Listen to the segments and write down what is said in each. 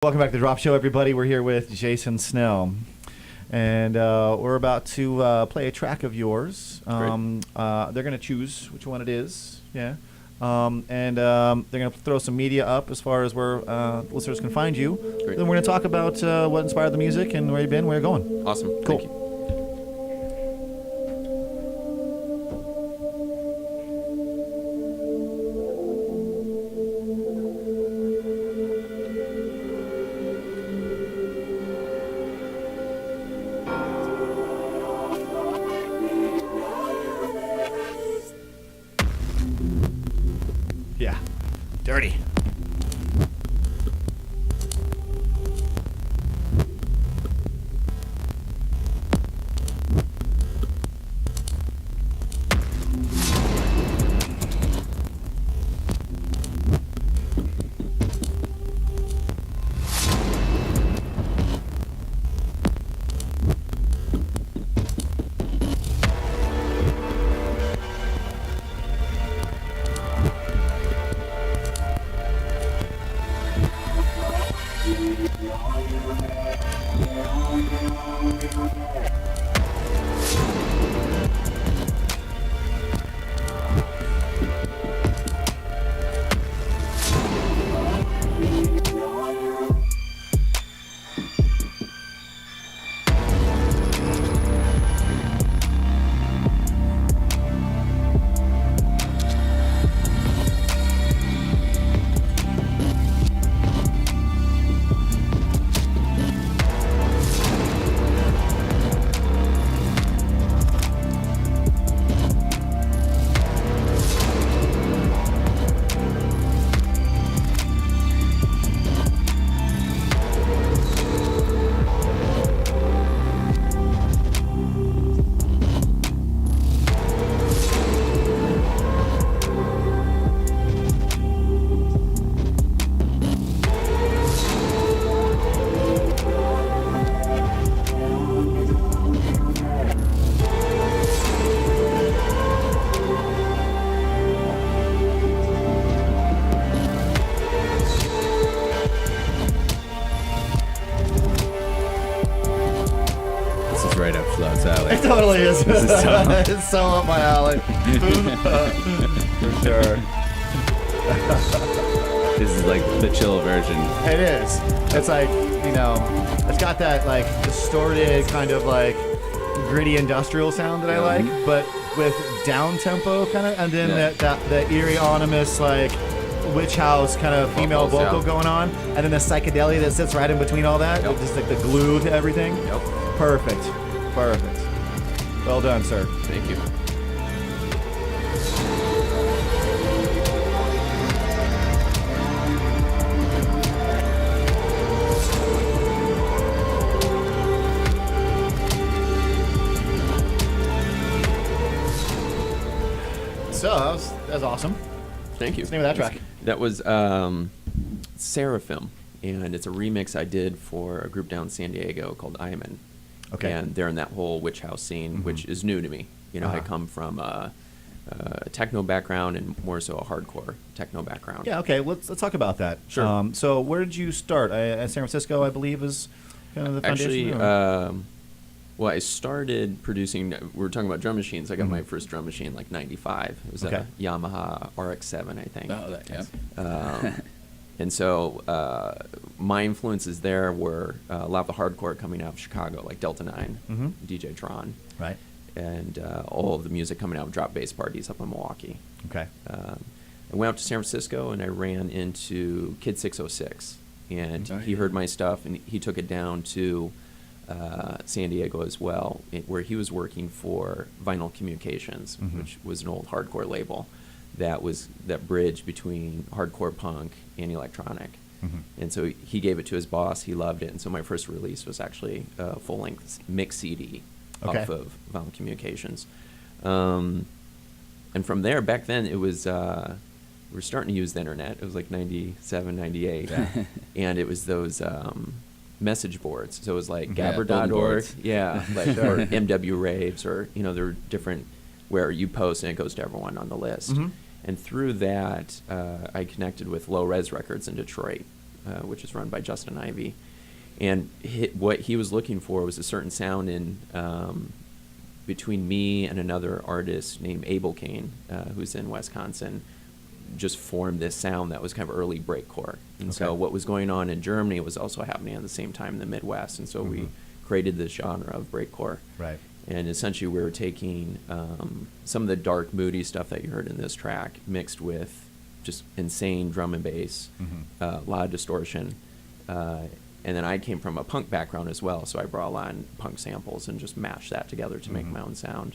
Welcome back to the Drop Show, everybody. We're here with Jason Snell, and we're about to play a track of yours. They're going to choose which one it is, yeah, and they're going to throw some media up as far as where listeners can find you. Great. Then we're going to talk about what inspired the music and where you've been, where you're going. Awesome. Cool. Thank you. Yeah, dirty. Right up Flo's alley. It totally is. This is so- It's so up my alley. For sure. This is like the chill version. It is. It's like, you know, it's got that like distorted kind of like gritty industrial sound that I like, but with down tempo kind of, and then that eerie ominous like witch house kind of female Vocals, vocal yeah. going on, and then the psychedelia that sits right in between all that, Yep. just like the glue to everything. Yep. Perfect. Perfect. Well done, sir. Thank you. So that was awesome. Thank you. What's the name of that track? That was Seraphim, and it's a remix I did for a group down in San Diego called Iman. Okay. And they're in that whole witch house scene, which is new to me. You know, I come from a techno background and more so a hardcore techno background. Yeah, okay. Let's talk about that. Sure. So where did you start? San Francisco, I believe, is kind of the Actually, foundation? well, I started producing. We were talking about drum machines. I got my first drum machine like '95. It was Okay. a Yamaha RX-7, I think. Oh, that, yeah. And so my influences there were a lot of the hardcore coming out of Chicago, like Delta 9, DJ Tron, Right. and all of the music coming out of drop bass parties up in Milwaukee. Okay. I went up to San Francisco and I ran into Kid 606, and Oh, he yeah. heard my stuff and he took it down to San Diego as well, where he was working for Vinyl Communications, which was an old hardcore label that bridge between hardcore punk and electronic. And so he gave it to his boss. He loved it. And so my first release was actually a full-length mix CD Okay. off of Vinyl Communications. And from there, back then, it was we were starting to use the internet. It was like 97, 98. Yeah. And it was those message boards. So it was like Yeah, bulletin Gabber.org. boards. Yeah, like or MW Raves, or there were different where you post and it goes to everyone on the list. Mhm. And through that, I connected with Low Res Records in Detroit, which is run by Justin Ivey. And what he was looking for was a certain sound in between me and another artist named Abel Kane, who's in Wisconsin, just formed this sound that was kind of early breakcore. And so what was going on in Germany was also happening at the same time in the Midwest. And so we created this genre of breakcore. Right. And essentially we were taking some of the dark, moody stuff that you heard in this track mixed with just insane drum and bass, a lot of distortion. And then I came from a punk background as well, so I brought a lot of punk samples and just mashed that together to make my own sound.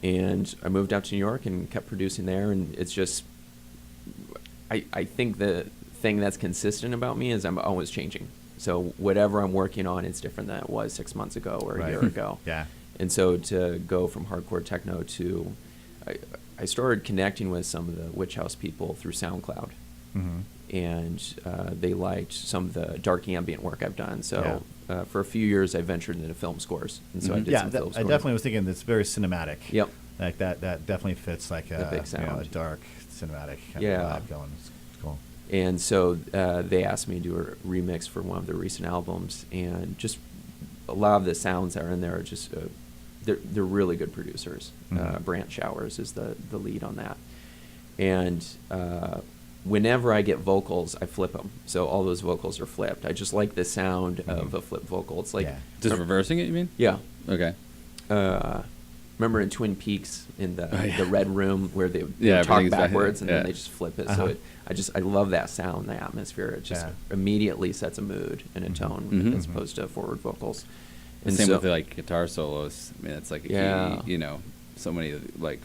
And I moved out to New York and kept producing there, and it's just, I think the thing that's consistent about me is I'm always changing. So whatever I'm working on, it's different than it was 6 months ago or a year ago. Yeah. And so to go from hardcore techno to, I started connecting with some of the Witch House people through SoundCloud. And they liked some of the dark ambient work I've done. So for a few years, I ventured into film scores, and so I did some film I scores. definitely was thinking it's very cinematic. Yep. Like that definitely fits like The big a sound. dark cinematic kind Yeah. of vibe going. It's cool. And so they asked me to do a remix for one of their recent albums, and just a lot of the sounds that are in there are just they're really good producers. Brant Showers is the lead on that, and whenever I get vocals, I flip them. So all those vocals are flipped. I just like the sound of a flip vocal. It's like Just reversing it, you mean? Yeah. Okay. Remember in Twin Peaks in the red room where they Yeah, talk everything's back- backwards and yeah. then they just flip it. So I love that sound, the atmosphere. It just immediately sets a mood and a tone as opposed to forward vocals. And Same so, with like guitar solos. I mean, it's like a key, you know, so many like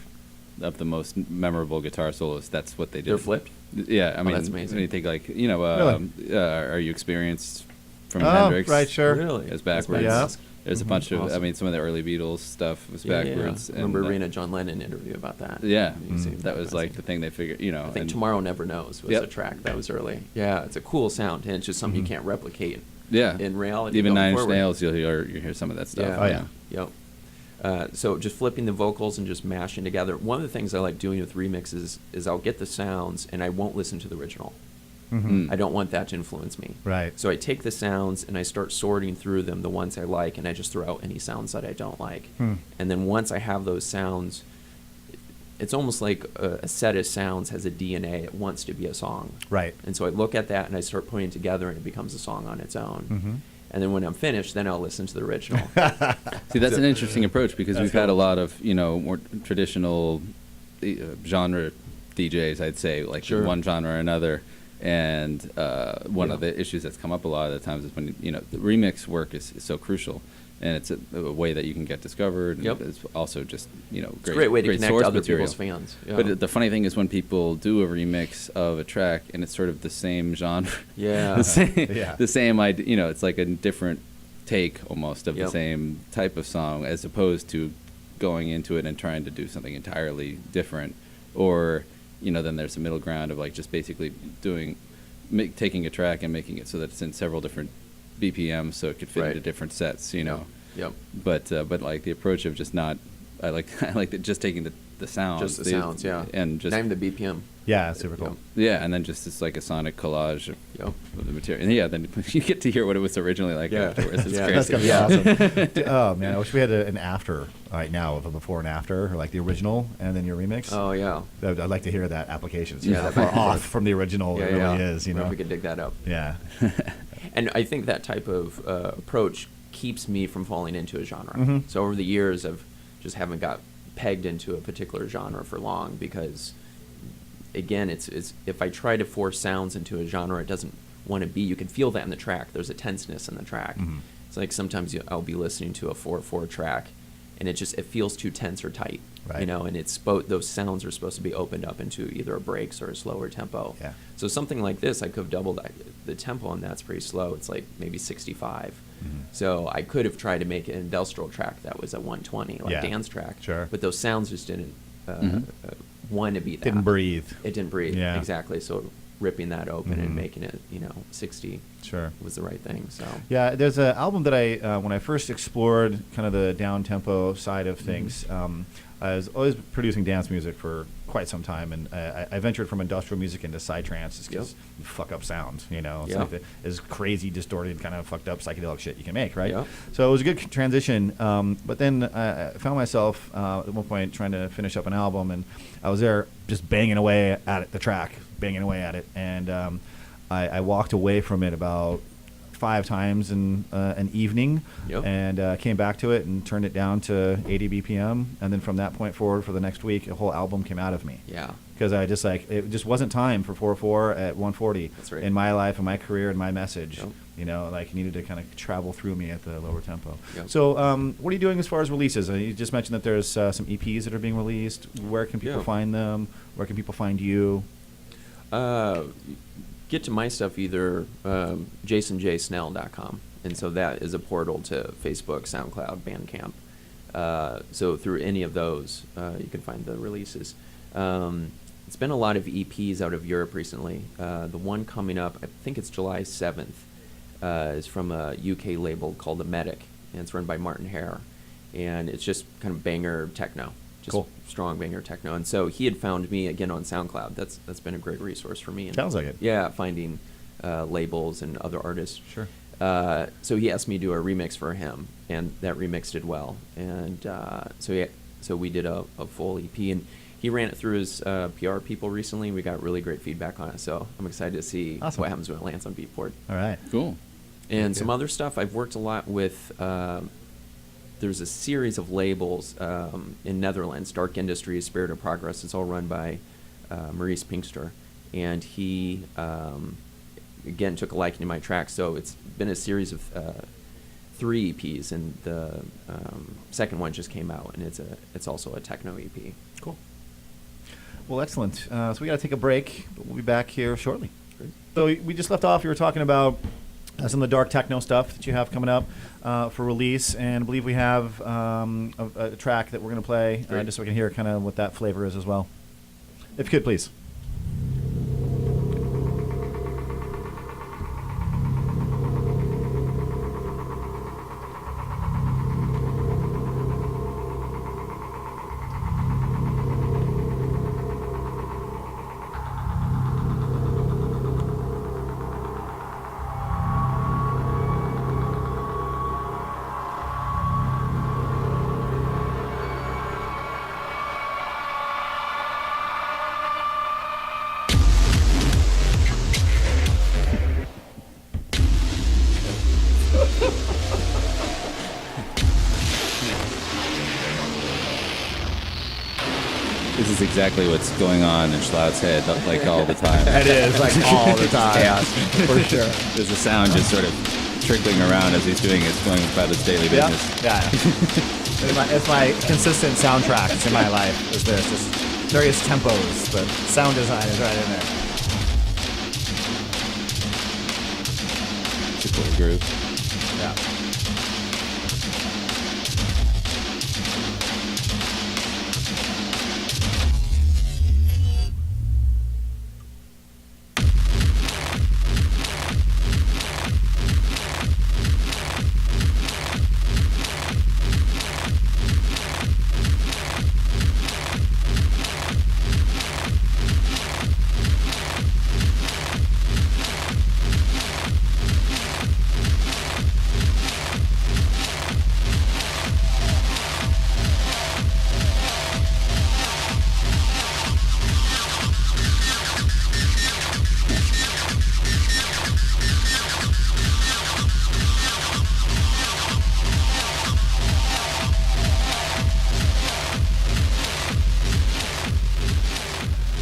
of the most memorable guitar solos. That's what they do. they're flipped. Yeah, I mean, that's amazing. when you think like, you know, Are You Experienced from Oh, Hendrix? right, sure. Really? It's That's backwards. fantastic. There's a bunch of, I Awesome. mean, some of the early Beatles stuff was Yeah, backwards. yeah. I remember and, reading a John Lennon interview about that. Yeah, Amazing. that was like the thing they figured, you know. I think and- Tomorrow Never Knows was Yep. a track that was early. Yeah, it's a cool sound, and it's just something you can't replicate Yeah. in reality. Even going Nine Inch forward. Nails, you hear some of that stuff. Yeah. Oh, yeah. Yep. So just flipping the vocals and just mashing together. One of the things I like doing with remixes is I'll get the sounds and I won't listen to the original. I don't want that to influence me. Right. So I take the sounds and I start sorting through them, the ones I like, and I just throw out any sounds that I don't like. And then once I have those sounds, it's almost like a set of sounds has a DNA. It wants to be a song. Right. And so I look at that and I start putting it together and it becomes a song on its own. And then when I'm finished, then I'll listen to the original. See, that's an interesting approach because we've had a lot of, you know, more traditional genre DJs, I'd say, like Sure. one genre or another. And one of the issues that's come up a lot of the times is when, you know, the remix work is so crucial. And it's a way that you can get discovered. And Yep. it's also just, you know, It's a great way to connect source to other material. people's fans. Yeah. But the funny thing is when people do a remix of a track and it's sort of the same genre. Yeah. the same idea, you know, it's like a different take almost of the Yep. same type of song as opposed to going into it and trying to do something entirely different. Or, you know, then there's a middle ground of like just basically taking a track and making it so that it's in several different BPMs so it could fit Right. into different sets, you know. Yep. But like the approach of just not, I like just taking the sounds. Just the sounds, yeah. And just, Not even the BPM. Yeah, super cool. yeah, and then just it's like a sonic collage Yep. of the material. And yeah, then you get to hear what it was originally like Yeah. afterwards. It's Yeah. crazy. That's gonna be Yeah. awesome. Oh man, I wish we had an after right now of a before and after, or like the original and then your remix. Oh, yeah. I'd like to hear that application. So Yeah, how that'd far be cool. off from the original it really is, you Wonder know. if we could dig that up. Yeah. And I think that type of approach keeps me from falling into a genre. Mhm. So over the years, I've just haven't got pegged into a particular genre for long because, again, it's if I try to force sounds into a genre, it doesn't want to be. You can feel that in the track. There's a tenseness in the track. Mhm. It's like sometimes I'll be listening to a 4/4 track, and it feels too tense or tight. Right. You know, and those sounds are supposed to be opened up into either a breaks or a slower tempo. Yeah. So something like this, I could have doubled the tempo on that's pretty slow. It's like maybe 65. So I could have tried to make an industrial track that was a 120, like Yeah. dance track. Sure. But those sounds just didn't want to be that. Didn't breathe. It didn't breathe. Yeah. Exactly. So ripping that open and making it, 60 Sure. was the right thing. So Yeah, there's an album that I when I first explored kind of the down tempo side of things. I was always producing dance music for quite some time, and I ventured from industrial music into psytrance just because you fuck up sound. It's like this crazy, distorted, kind of fucked up psychedelic shit you can make, right? Yep. So it was a good transition. But then I found myself at one point trying to finish up an album, and I was there just banging away at it, the track, banging away at it, and I walked away from it about 5 times in an evening, and came back to it and turned it down to 80 BPM, and then from that point forward for the next week, a whole album came out of me. Yeah. Because I just it just wasn't time for 4/4 at 140. That's right. In my life and my career and my message. Yep. It needed to kind of travel through me at the lower tempo. Yep. So, what are you doing as far as releases? You just mentioned that there's some EPs that are being released. Where can people find them? Where can people find you? Get to my stuff either jasonjsnell.com, and so that is a portal to Facebook, SoundCloud, Bandcamp. So through any of those, you can find the releases. It's been a lot of EPs out of Europe recently. The one coming up, I think it's July 7th, is from a UK label called The Medic, and it's run by Martin Hare, and it's just kind of banger techno. Just cool. Strong banger techno. And so he had found me again on SoundCloud. That's been a great resource for me. And sounds like it. Yeah, finding labels and other artists. Sure. So he asked me to do a remix for him, and that remix did well. And so we did a full EP, and he ran it through his PR people recently. We got really great feedback on it. So I'm excited to see what happens when it lands on Beatport. All right. Cool. And some other stuff. I've worked a lot with. There's a series of labels in Netherlands, Dark Industries, Spirit of Progress. It's all run by Maurice Pinkster. And he, again, took a liking to my track. So it's been a series of 3 EPs, and the second one just came out, and it's also a techno EP. Cool. Well, excellent. So we got to take a break, but we'll be back here shortly. Great. So we just left off. You were talking about some of the dark techno stuff that you have coming up for release, and I believe we have a track that we're going to play just so we can hear kind of what that flavor is as well. If you could, please. This is exactly what's going on in Schlout's head, like all the time. It is, like all the time. Chaos. For sure. There's a sound just sort of trickling around as he's doing it, going about his daily business. Yeah. It's my consistent soundtracks in my life. Is there's just various tempos, but sound design is right in there. It's a cool groove. Yeah.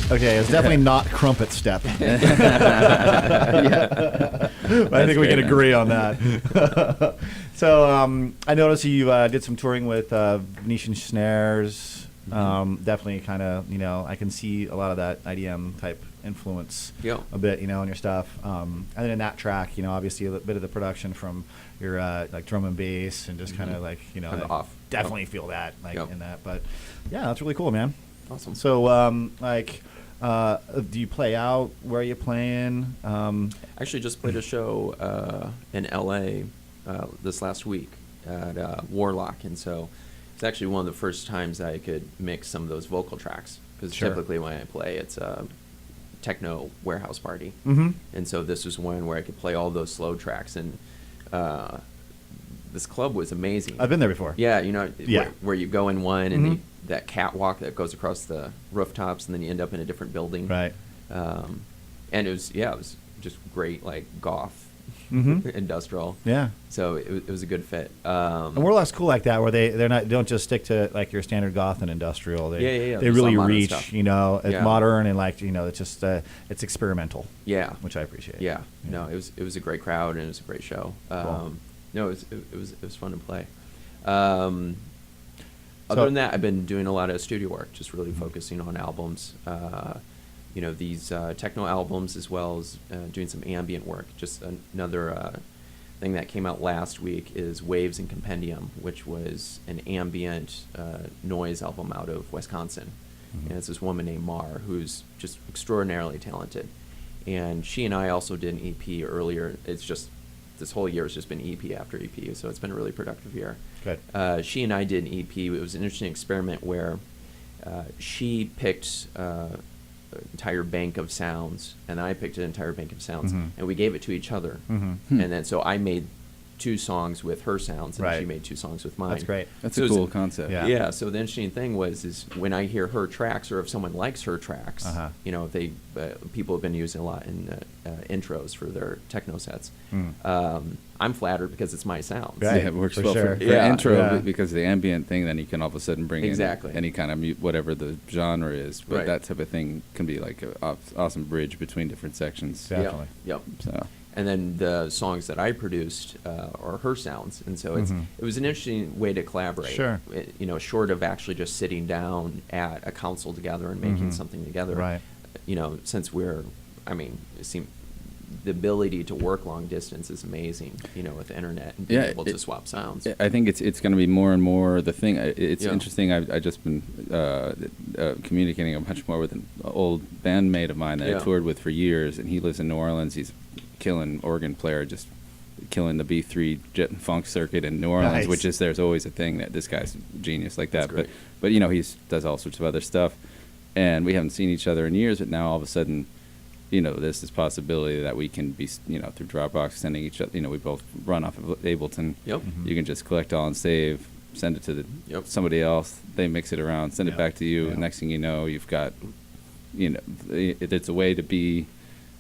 Okay, it's definitely not crumpet step. I think we can agree on that. So I noticed you did some touring with Venetian Snares. Definitely kind of, I can see a lot of that IDM type influence a bit, in your stuff. And then in that track, obviously a bit of the production from your like drum and bass and just kind of like, Kind of off. definitely feel that in that. But yeah, that's really cool, man. Awesome. So Do you play out? Where are you playing? Actually, just played a show in L.A. This last week at Warlock, and so it's actually one of the first times I could mix some of those vocal tracks, because Sure. typically when I play, it's a techno warehouse party, Mm-hmm. and so this was one where I could play all those slow tracks, and this club was amazing. I've been there before. Yeah, you know, Yeah. where you go in one and Mhm. that catwalk that goes across the rooftops, and then you end up in a different building. Right. And it was just great, like goth, Mhm. industrial. Yeah. So it was a good fit. And Warlock's cool like that, where they don't just stick to like your standard goth and industrial. They, Yeah. They There's really some modern reach, stuff. it's Yeah. modern and like it's just it's experimental. Yeah. Which I appreciate. Yeah. No, it was a great crowd, and it was a great show. Cool. No, it was fun to play. Other than that, I've been doing a lot of studio work, just really focusing on albums. These techno albums, as well as doing some ambient work. Just another thing that came out last week is Waves and Compendium, which was an ambient noise album out of Wisconsin. Mhm. And it's this woman named Mar, who's just extraordinarily talented. And she and I also did an EP earlier. It's just, this whole year has just been EP after EP, so it's been a really productive year. Good. She and I did an EP. It was an interesting experiment where she picked an entire bank of sounds, and I picked an entire bank of sounds, Mhm. and we gave it to each other. Mhm. And then so I made 2 songs with her sounds, and Right. she made 2 songs with mine. That's great. That's So a it was- cool concept. Yeah. Yeah. So the interesting thing is when I hear her tracks, or if someone likes her tracks, Uh-huh. if they people have been using a lot in intros for their techno sets. Mm. I'm flattered because it's my sounds. Right. Yeah, it works For well sure. for Yeah. intro Yeah. because of the ambient thing. Then you can all of a sudden bring Exactly. in any kind of whatever the genre is. But Right. that type of thing can be like an awesome bridge between different sections. Yeah. Definitely. Yep. So And then the songs that I produced are her sounds, and so Mhm. it was an interesting way to collaborate. Sure. Short of actually just sitting down at a council together and making Mhm. something together. Right. Since the ability to work long distance is amazing. With the internet and being Yeah, able to swap sounds. I think it's going to be more and more the thing. It's Yeah. interesting. I've just been communicating a bunch more with an old bandmate of mine that Yeah. I toured with for years, and he lives in New Orleans. He's killing organ player, just killing the B3 jet and funk circuit in New Orleans, Nice. which is there's always a thing that this guy's genius like That's that. great. But he does all sorts of other stuff, and we haven't seen each other in years. But now all of a sudden, there's this possibility that we can be, through Dropbox sending each other. We both run off of Ableton. Yep. Mhm. You can just collect all and save, send it to Yep. somebody else. They mix it around, send Yeah. it back to you. Yeah. And next thing you know, you've got, it's a way to be.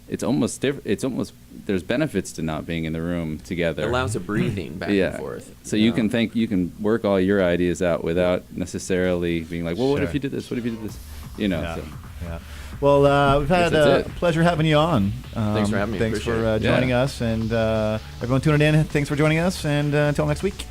It's almost different. It's almost there's benefits to not being in the room together. It allows a breathing back Yeah. and forth. So you can work all your ideas out without necessarily being like, well, what if Sure. you did this? What if you did this? Yeah. So. Yeah. Well, we've had Guess a that's it. pleasure having you on. Thanks for having me. Thanks Appreciate for it. joining Yeah. us, and everyone tuning in. Thanks for joining us, and until next week.